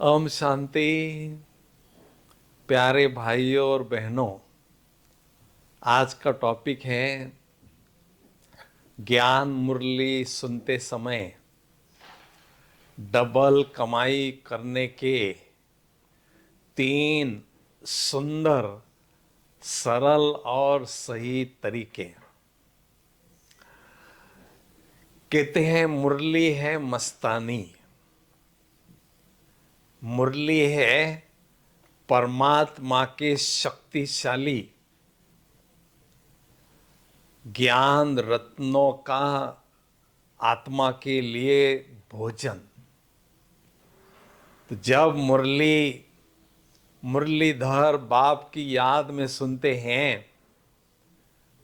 ओम शांति। प्यारे भाइयों और बहनों, आज का टॉपिक है ज्ञान मुरली सुनते समय डबल कमाई करने के 3 सुंदर, सरल और सही तरीके। कहते हैं मुरली है मस्तानी, मुरली है परमात्मा के शक्तिशाली ज्ञान रत्नों का आत्मा के लिए भोजन। तो जब मुरलीधर बाप की याद में सुनते हैं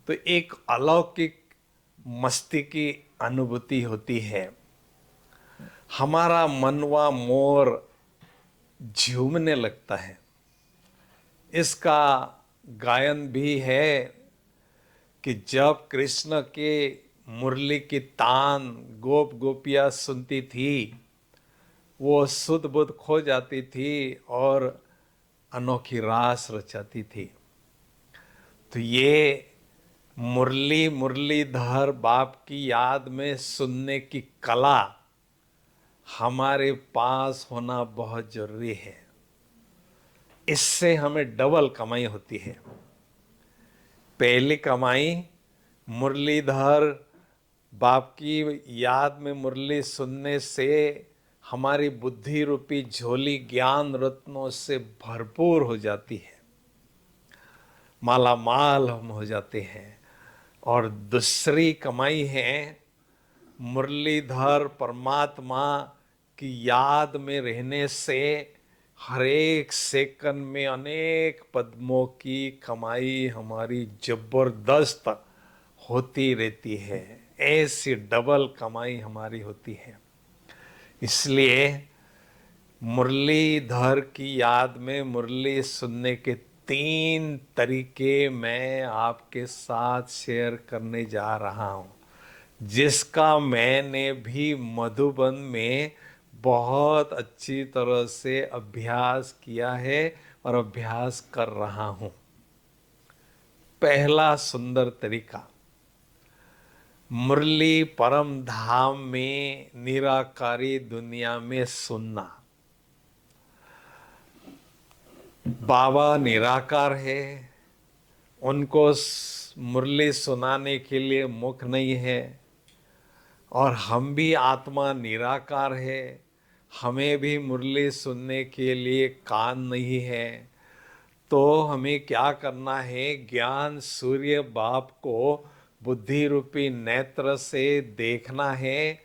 तो एक अलौकिक मस्ती की अनुभूति होती है। हमारा मनवा मोर झूमने लगता है। इसका गायन भी है कि जब कृष्ण के मुरली की तान गोप गोपियाँ सुनती थी, वो सुध बुध खो जाती थी और अनोखी रास रचाती थी। तो ये मुरलीधर बाप की याद में सुनने की कला हमारे पास होना बहुत जरूरी है। इससे हमें डबल कमाई होती है। पहली कमाई, मुरलीधर बाप की याद में मुरली सुनने से हमारी बुद्धि रूपी झोली ज्ञान रत्नों से भरपूर हो जाती है, माला माल हम हो जाते हैं। और दूसरी कमाई है मुरलीधर परमात्मा की याद में रहने से हर एक सेकंड में अनेक पद्मों की कमाई हमारी जबरदस्त होती रहती है। ऐसी डबल कमाई हमारी होती है। इसलिए मुरलीधर की याद में मुरली सुनने के 3 तरीके मैं आपके साथ शेयर करने जा रहा हूँ, जिसका मैंने भी मधुबन में बहुत अच्छी तरह से अभ्यास किया है और अभ्यास कर रहा हूँ। पहला सुंदर तरीका, मुरली परम धाम में निराकारी दुनिया में सुनना। बाबा निराकार है, उनको मुरली सुनाने के लिए मुख नहीं है, और हम भी आत्मा निराकार है, हमें भी मुरली सुनने के लिए कान नहीं है। तो हमें क्या करना है? ज्ञान सूर्य बाप को बुद्धि रूपी नेत्र से देखना है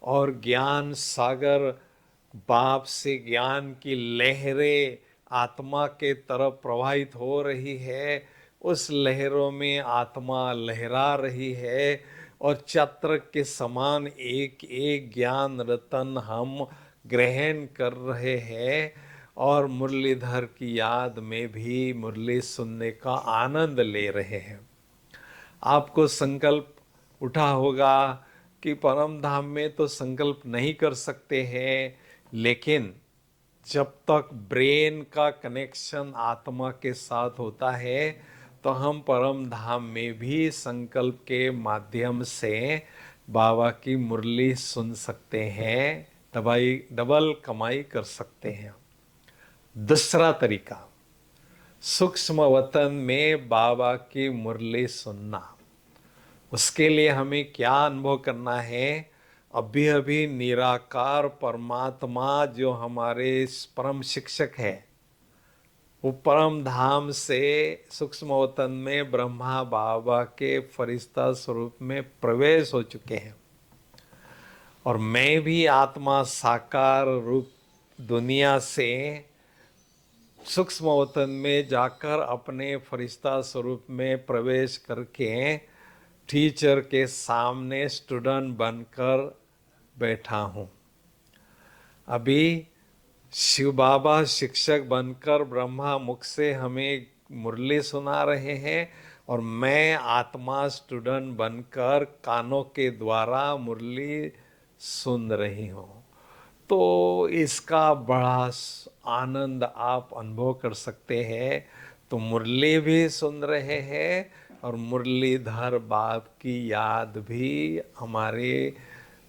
और ज्ञान सागर बाप से ज्ञान की लहरें आत्मा के तरफ प्रवाहित हो रही है। उस लहरों में आत्मा लहरा रही है और छत्र के समान एक एक ज्ञान रतन हम ग्रहण कर रहे हैं और मुरलीधर की याद में भी मुरली सुनने का आनंद ले रहे हैं। आपको संकल्प उठा होगा कि परम धाम में तो संकल्प नहीं कर सकते हैं, लेकिन जब तक ब्रेन का कनेक्शन आत्मा के साथ होता है तो हम परम धाम में भी संकल्प के माध्यम से बाबा की मुरली सुन सकते हैं, डबल कमाई कर सकते हैं। दूसरा तरीका, सूक्ष्म वतन में बाबा की मुरली सुनना। उसके लिए हमें क्या अनुभव करना है? अभी अभी निराकार परमात्मा जो हमारे परम शिक्षक है, वो परम धाम से सूक्ष्म वतन में ब्रह्मा बाबा के फरिश्ता स्वरूप में प्रवेश हो चुके हैं, और मैं भी आत्मा साकार रूप दुनिया से सूक्ष्म वतन में जाकर अपने फरिश्ता स्वरूप में प्रवेश करके टीचर के सामने स्टूडेंट बनकर बैठा हूँ। अभी शिव बाबा शिक्षक बनकर ब्रह्मा मुख से हमें मुरली सुना रहे हैं और मैं आत्मा स्टूडेंट बनकर कानों के द्वारा मुरली सुन रही हूँ। तो इसका बड़ा आनंद आप अनुभव कर सकते हैं। तो मुरली भी सुन रहे हैं और मुरलीधर बाप की याद भी हमारे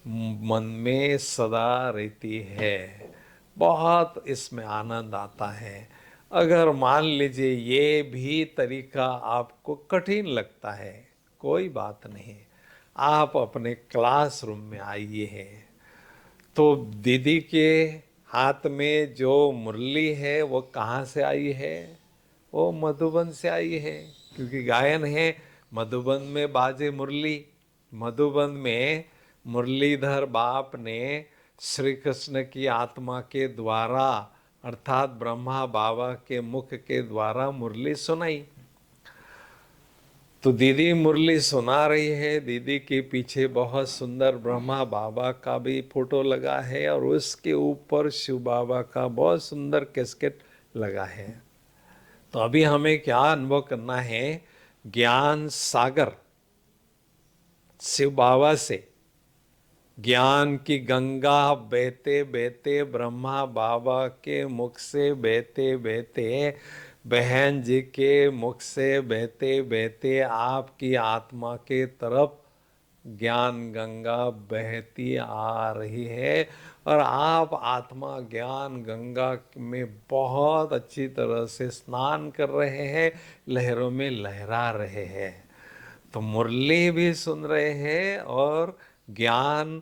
मन में सदा रहती है। बहुत इसमें आनंद आता है। अगर मान लीजिए ये भी तरीका आपको कठिन लगता है, कोई बात नहीं, आप अपने क्लासरूम में आइए हैं। तो दीदी के हाथ में जो मुरली है वो कहाँ से आई है? वो मधुबन से आई है, क्योंकि गायन है मधुबन में बाजे मुरली। मधुबन में मुरलीधर बाप ने श्री कृष्ण की आत्मा के द्वारा अर्थात ब्रह्मा बाबा के मुख के द्वारा मुरली सुनाई। तो दीदी मुरली सुना रही है, दीदी के पीछे बहुत सुंदर ब्रह्मा बाबा का भी फोटो लगा है और उसके ऊपर शिव बाबा का बहुत सुंदर कैस्केट लगा है। तो अभी हमें क्या अनुभव करना है? ज्ञान सागर शिव बाबा से ज्ञान की गंगा बहते बहते ब्रह्मा बाबा के मुख से बहते बहते, बहन जी के मुख से बहते बहते आपकी आत्मा के तरफ ज्ञान गंगा बहती आ रही है और आप आत्मा ज्ञान गंगा में बहुत अच्छी तरह से स्नान कर रहे हैं, लहरों में लहरा रहे हैं। तो मुरली भी सुन रहे हैं और ज्ञान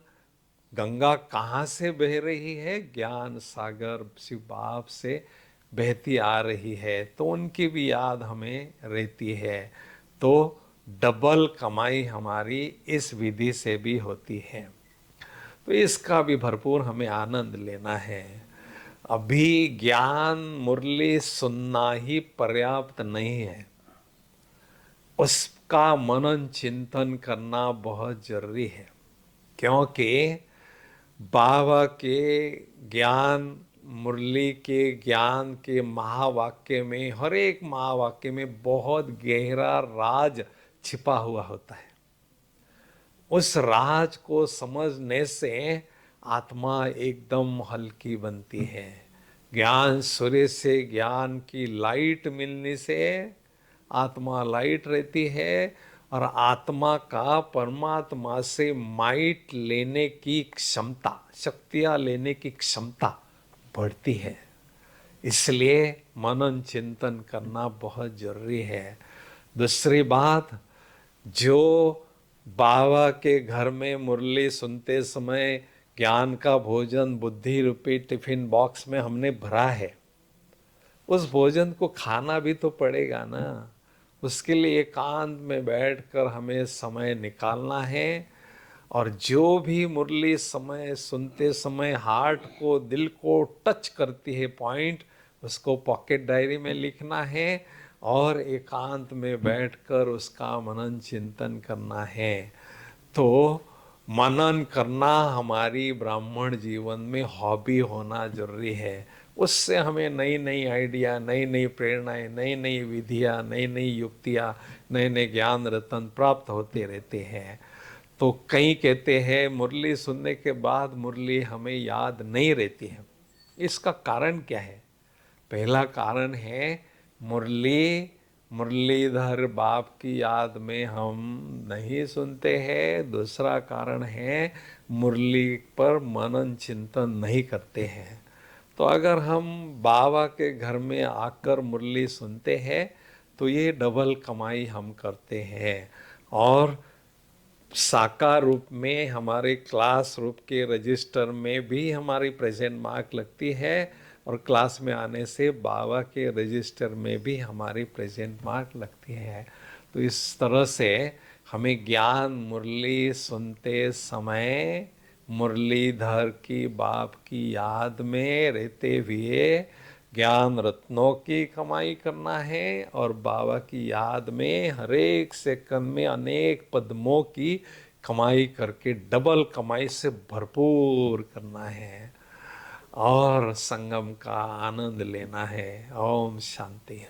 गंगा कहाँ से बह रही है? ज्ञान सागर शिव बाप से बहती आ रही है। तो उनकी भी याद हमें रहती है। तो डबल कमाई हमारी इस विधि से भी होती है। तो इसका भी भरपूर हमें आनंद लेना है। अभी ज्ञान मुरली सुनना ही पर्याप्त नहीं है, उसका मनन चिंतन करना बहुत जरूरी है। क्योंकि बाबा के ज्ञान, मुरली के ज्ञान के महावाक्य में, हर एक महावाक्य में बहुत गहरा राज छिपा हुआ होता है। उस राज को समझने से आत्मा एकदम हल्की बनती है। ज्ञान सूर्य से ज्ञान की लाइट मिलने से आत्मा लाइट रहती है और आत्मा का परमात्मा से माइट लेने की क्षमता, शक्तियाँ लेने की क्षमता बढ़ती है। इसलिए मनन चिंतन करना बहुत जरूरी है। दूसरी बात, जो बाबा के घर में मुरली सुनते समय ज्ञान का भोजन बुद्धि रूपी टिफिन बॉक्स में हमने भरा है, उस भोजन को खाना भी तो पड़ेगा ना। उसके लिए एकांत में बैठकर हमें समय निकालना है और जो भी मुरली समय सुनते समय हार्ट को, दिल को टच करती है पॉइंट, उसको पॉकेट डायरी में लिखना है और एकांत में बैठकर उसका मनन चिंतन करना है। तो मनन करना हमारी ब्राह्मण जीवन में हॉबी होना जरूरी है। उससे हमें नई नई आइडिया, नई नई प्रेरणाएं, नई नई विधियाँ, नई नई युक्तियाँ, नए नए ज्ञान रतन प्राप्त होते रहते हैं। तो कई कहते हैं मुरली सुनने के बाद मुरली हमें याद नहीं रहती है। इसका कारण क्या है? पहला कारण है मुरली, मुरलीधर बाप की याद में हम नहीं सुनते हैं। दूसरा कारण है मुरली पर मनन चिंतन नहीं करते हैं। तो अगर हम बाबा के घर में आकर मुरली सुनते हैं तो ये डबल कमाई हम करते हैं और साकार रूप में हमारे क्लास रूप के रजिस्टर में भी हमारी प्रेजेंट मार्क लगती है और क्लास में आने से बाबा के रजिस्टर में भी हमारी प्रेजेंट मार्क लगती है। तो इस तरह से हमें ज्ञान मुरली सुनते समय मुरलीधर की बाप की याद में रहते हुए ज्ञान रत्नों की कमाई करना है और बाबा की याद में हर एक सेकंड में अनेक पद्मों की कमाई करके डबल कमाई से भरपूर करना है और संगम का आनंद लेना है। ओम शांति।